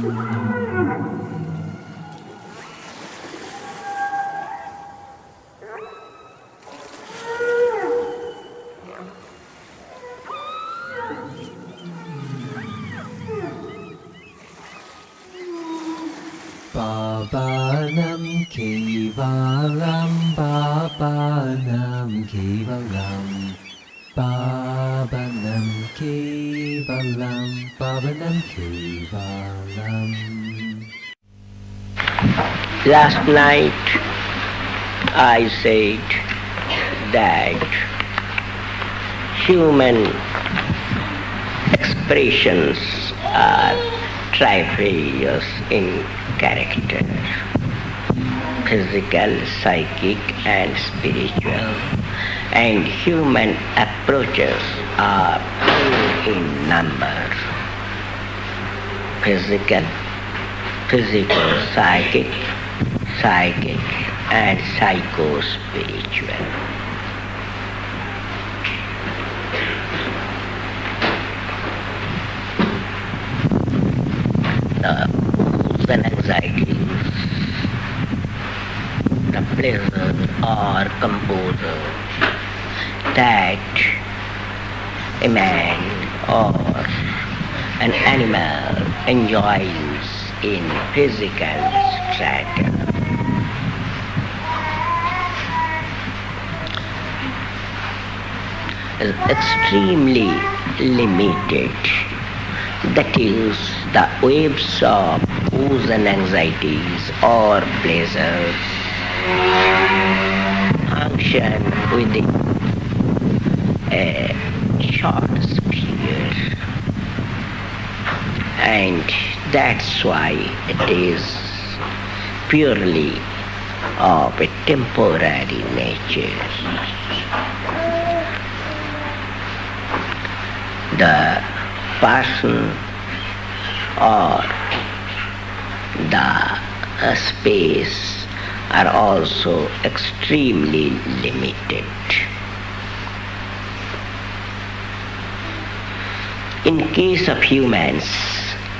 Pavanam Kevalam, Pavanam Kevalam, Pavanam Kevalam, Pavanam Kevalam. Last night I said that human expressions are trifarious in character: physical, psychic and spiritual, and human approaches are few in number: physical, psychic, and psycho-spiritual. The moods and anxieties, the pleasure or composure that a man or an animal enjoys in physical strata is extremely limited. That is, the waves of woes and anxieties or pleasures function within a short sphere, and that's why it is purely of a temporary nature. The person or the space are also extremely limited. In case of humans,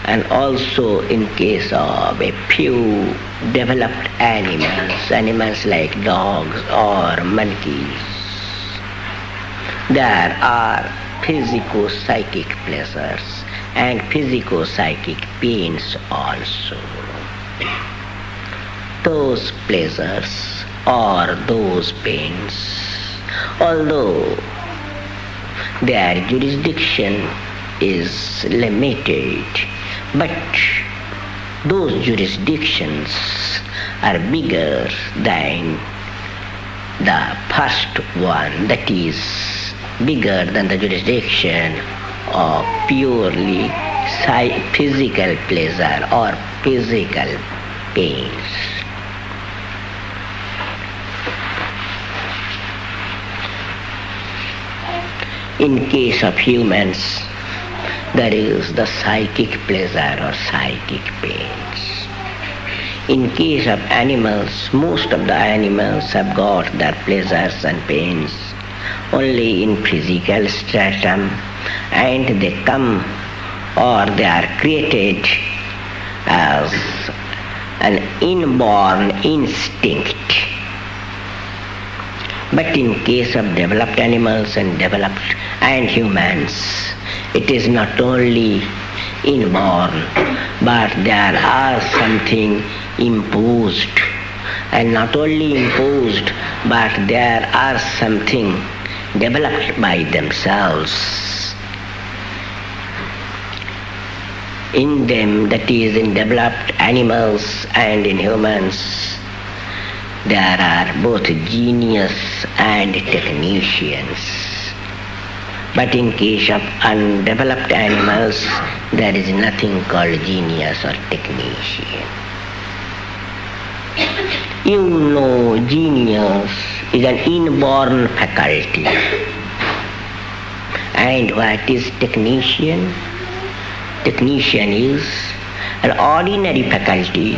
and also in case of a few developed animals like dogs or monkeys, there are physico-psychic pleasures and physico-psychic pains also. Those pleasures or those pains, although their jurisdiction is limited, but those jurisdictions are bigger than the first one, that is, bigger than the jurisdiction of purely physical pleasure or physical pains. In case of humans, there is the psychic pleasure or psychic pains. In case of animals, most of the animals have got their pleasures and pains only in physical stratum, and they come or they are created as an inborn instinct. But in case of developed animals and humans, it is not only inborn, but there are something imposed, and not only imposed, but there are something developed by themselves. In them, that is, in developed animals and in humans, there are both genius and technicians. But in case of undeveloped animals, there is nothing called genius or technician. You know, genius is an inborn faculty. And what is technician? Technician is an ordinary faculty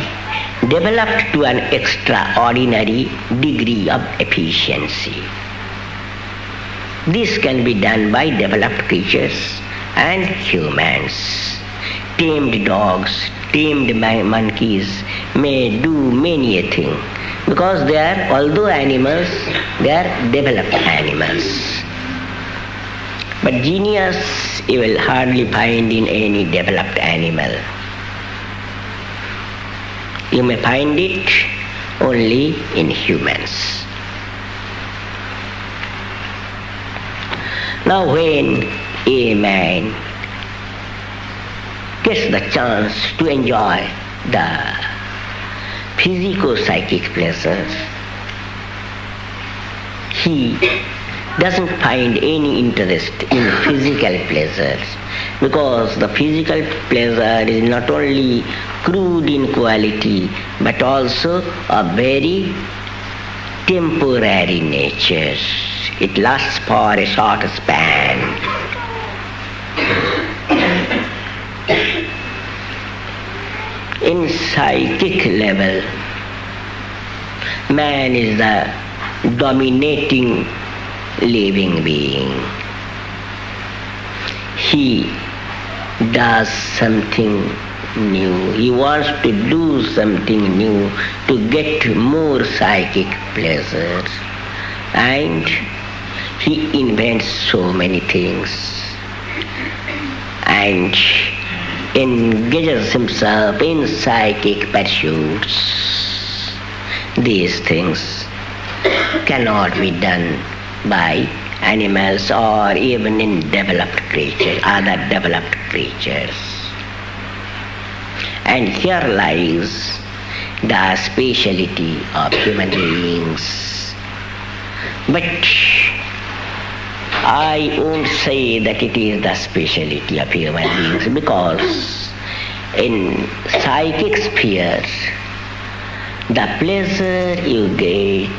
developed to an extraordinary degree of efficiency. This can be done by developed creatures and humans. Tamed dogs, tamed monkeys may do many a thing, because they are, although animals, they are developed animals. But genius you will hardly find in any developed animal. You may find it only in humans. Now when a man gets the chance to enjoy the physico-psychic pleasures, he doesn't find any interest in physical pleasures, because the physical pleasure is not only crude in quality but also of very temporary nature. It lasts for a short span. In psychic level, man is the dominating living being. He does something new. He wants to do something new to get more psychic pleasures. And he invents so many things and engages himself in psychic pursuits. These things cannot be done by animals or even in developed creatures, other developed creatures. And here lies the speciality of human beings. But I won't say that it is the speciality of human beings, because in psychic spheres, the pleasure you get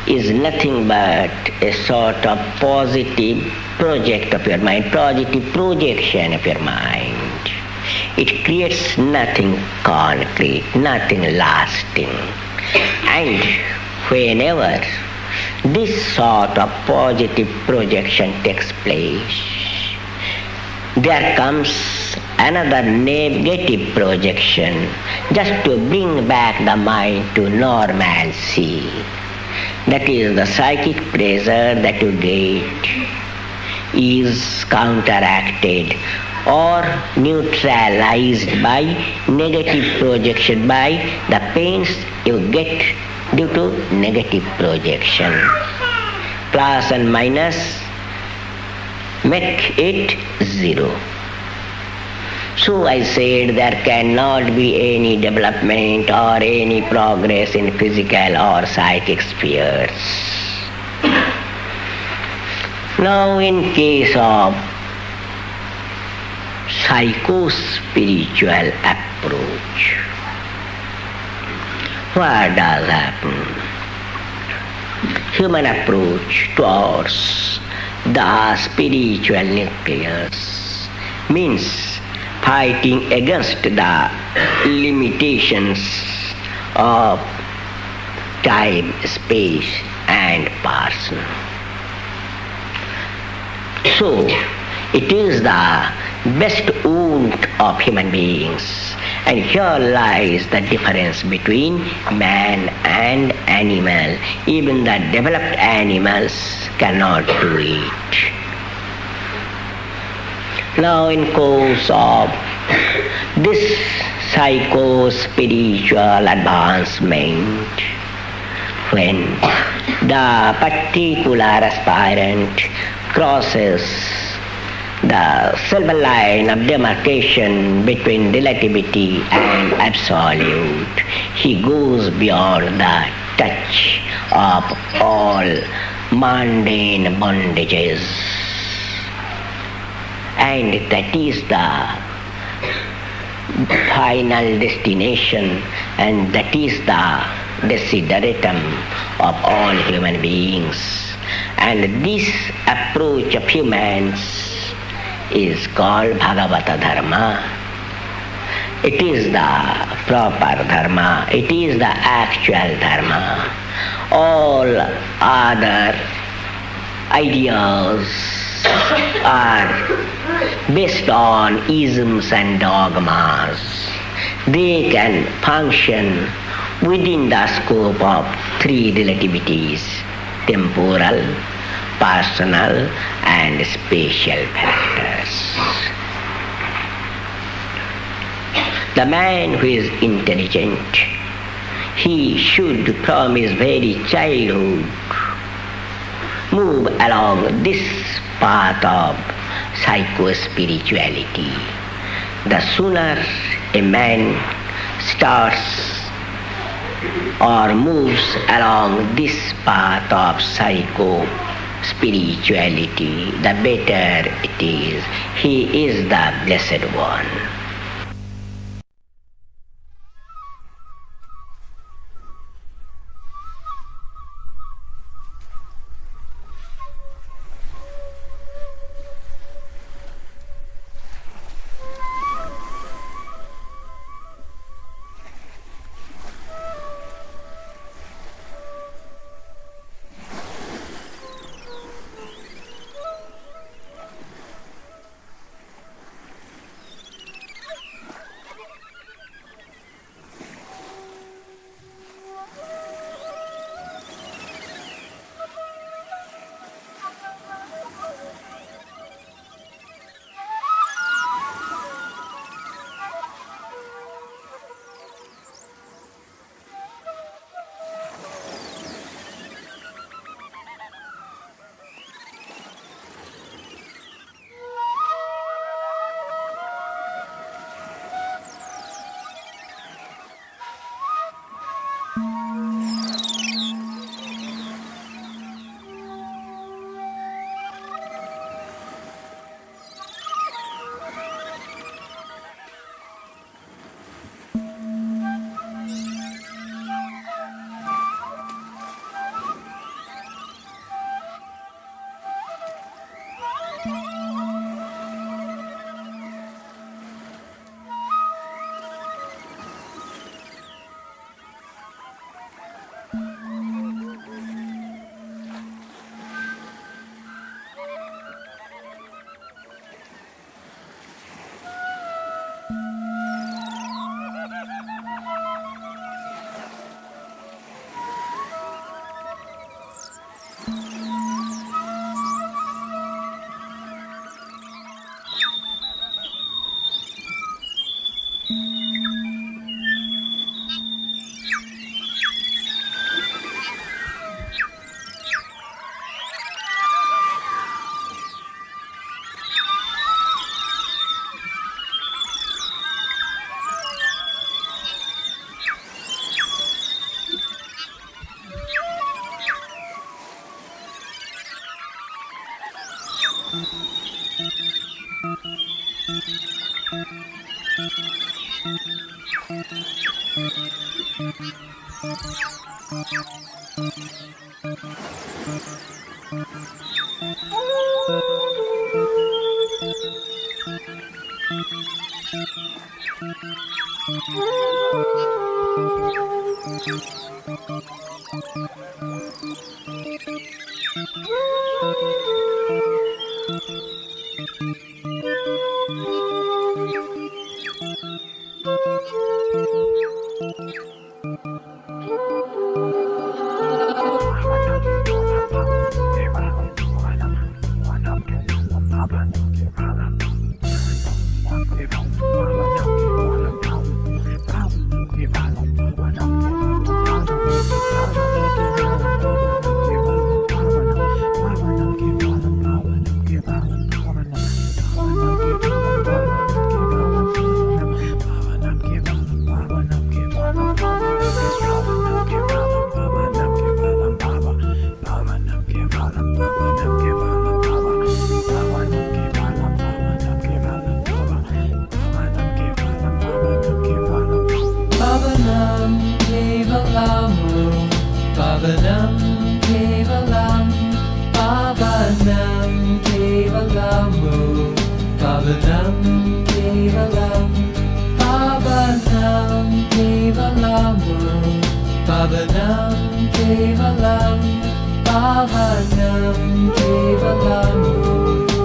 is nothing but a sort of positive project of your mind, positive projection of your mind. It creates nothing concrete, nothing lasting. And whenever this sort of positive projection takes place, there comes another negative projection just to bring back the mind to normalcy. That is, the psychic pleasure that you get is counteracted or neutralized by negative projection, by the pains you get due to negative projection. Plus and minus make it zero. So I said there cannot be any development or any progress in physical or psychic spheres. Now in case of psycho-spiritual approach, what does happen? Human approach towards the spiritual nucleus means fighting against the limitations of time, space and person. So it is the best wound of human beings, and here lies the difference between man and animal. Even the developed animals cannot do it. Now in course of this psycho-spiritual advancement, when the particular aspirant crosses the silver line of demarcation between relativity and absolute, he goes beyond the touch of all mundane bondages. And that is the final destination, and that is the desideratum of all human beings. And this approach of humans is called Bhagavata Dharma. It is the proper Dharma. It is the actual Dharma. All other ideas are based on isms and dogmas. they can function within the scope of three relativities: temporal, personal, and spatial factors. The man who is intelligent, he should from his very childhood move along this path of psycho-spirituality. The sooner a man starts or moves along this path of psycho-spirituality, the better it is. He is the Blessed One.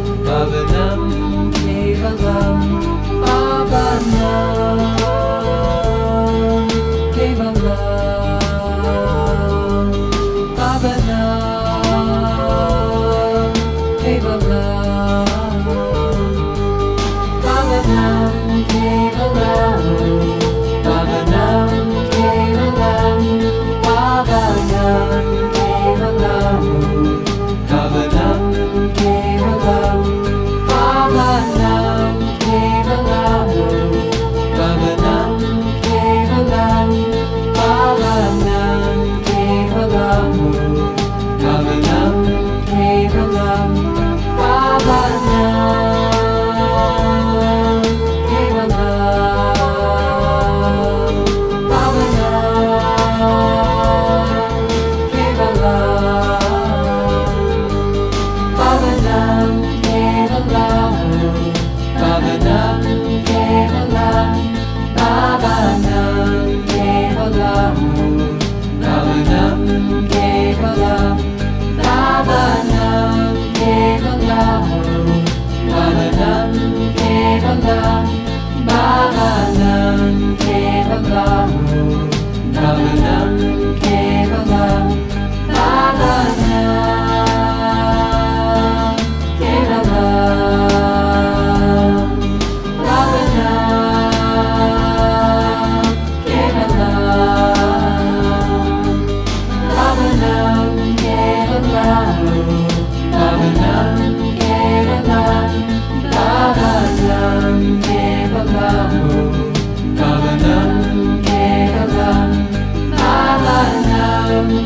Bhavanam Kevalam Bhavanam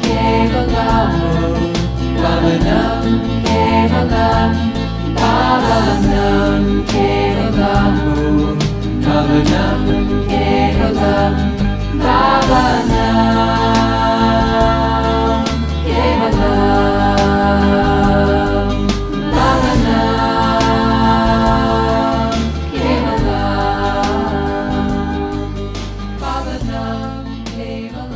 Kevalam, Pavanam Kevalam, Pavanam Kevalam, Pavanam Kevalam, Pavanam Kevalam, Pavanam Kevalam, Pavanam Kevalam.